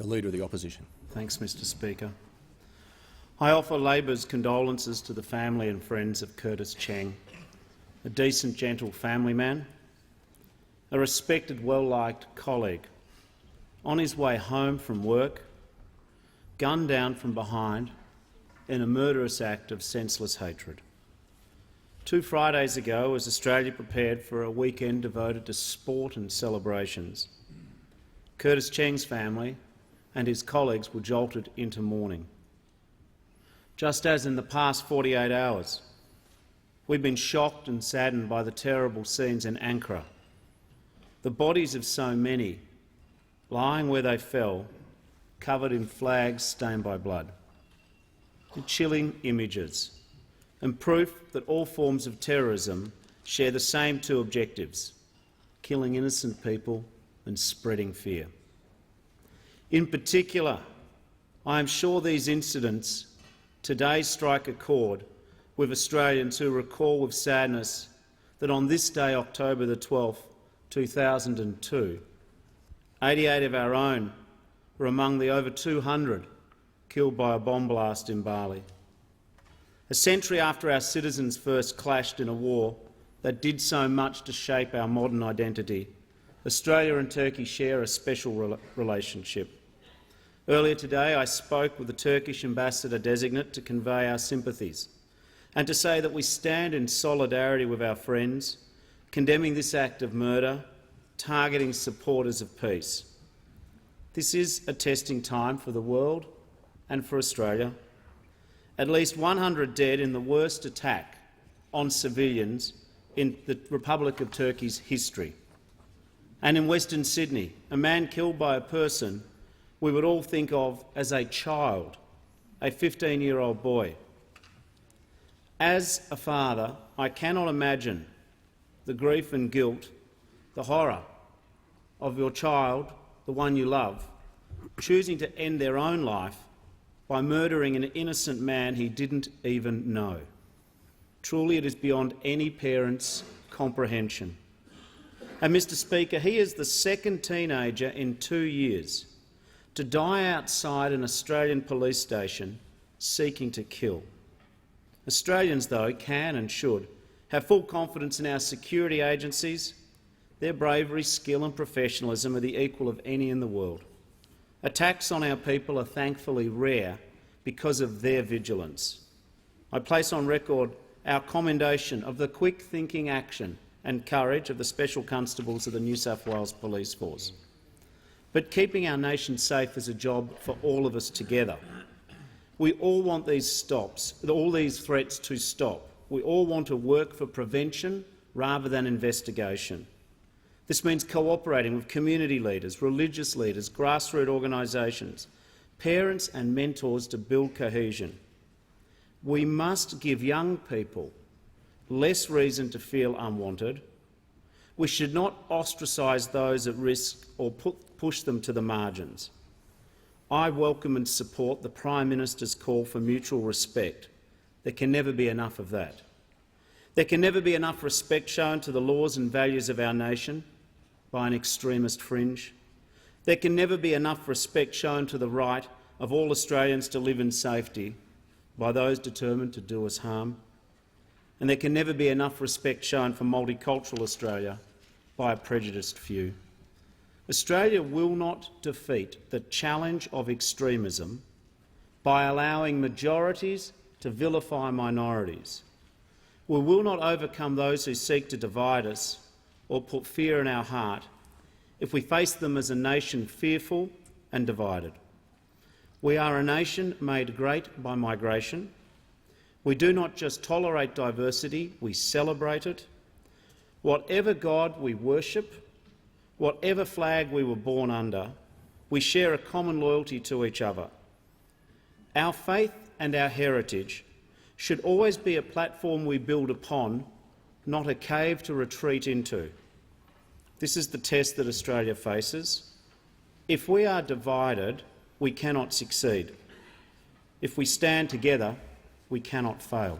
The Leader of the Opposition. Thanks, Mr Speaker. I offer Labor's condolences to the family and friends of Curtis Cheng, a decent, gentle family man, a respected, well-liked colleague. On his way home from work, gunned down from behind in a murderous act of senseless hatred. 2 Fridays ago, as Australia prepared for a weekend devoted to sport and celebrations, Curtis Cheng's family and his colleagues were jolted into mourning. Just as in the past 48 hours, we've been shocked and saddened by the terrible scenes in Ankara. The bodies of so many lying where they fell, covered in flags stained by blood. The chilling images and proof that all forms of terrorism share the same 2 objectives: killing innocent people and spreading fear. In particular, I am sure these incidents today strike a chord with Australians who recall with sadness that on this day, October the 12th, 2002, 88 of our own were among the over 200 killed by a bomb blast in Bali. A century after our citizens first clashed in a war that did so much to shape our modern identity, Australia and Turkey share a special relationship. Earlier today, I spoke with the Turkish ambassador-designate to convey our sympathies and to say that we stand in solidarity with our friends, condemning this act of murder, targeting supporters of peace. This is a testing time for the world and for Australia. At least 100 dead in the worst attack on civilians in the Republic of Turkey's history. And in Western Sydney, a man killed by a person we would all think of as a child, a 15-year-old boy. As a father, I cannot imagine the grief and guilt, the horror of your child, the one you love, choosing to end their own life by murdering an innocent man he didn't even know. Truly, it is beyond any parent's comprehension. And, Mr Speaker, he is the second teenager in 2 years to die outside an Australian police station seeking to kill. Australians, though, can and should have full confidence in our security agencies. Their bravery, skill and professionalism are the equal of any in the world. Attacks on our people are thankfully rare because of their vigilance. I place on record our commendation of the quick-thinking action and courage of the Special Constables of the New South Wales Police Force. But keeping our nation safe is a job for all of us together. We all want all these threats to stop. We all want to work for prevention rather than investigation. This means cooperating with community leaders, religious leaders, grassroots organisations, parents and mentors to build cohesion. We must give young people less reason to feel unwanted. We should not ostracise those at risk or push them to the margins. I welcome and support the Prime Minister's call for mutual respect. There can never be enough of that. There can never be enough respect shown to the laws and values of our nation by an extremist fringe. There can never be enough respect shown to the right of all Australians to live in safety by those determined to do us harm. And there can never be enough respect shown for multicultural Australia by a prejudiced few. Australia will not defeat the challenge of extremism by allowing majorities to vilify minorities. We will not overcome those who seek to divide us or put fear in our heart if we face them as a nation fearful and divided. We are a nation made great by migration. We do not just tolerate diversity, we celebrate it. Whatever God we worship, whatever flag we were born under, we share a common loyalty to each other. Our faith and our heritage should always be a platform we build upon, not a cave to retreat into. This is the test that Australia faces. If we are divided, we cannot succeed. If we stand together, we cannot fail.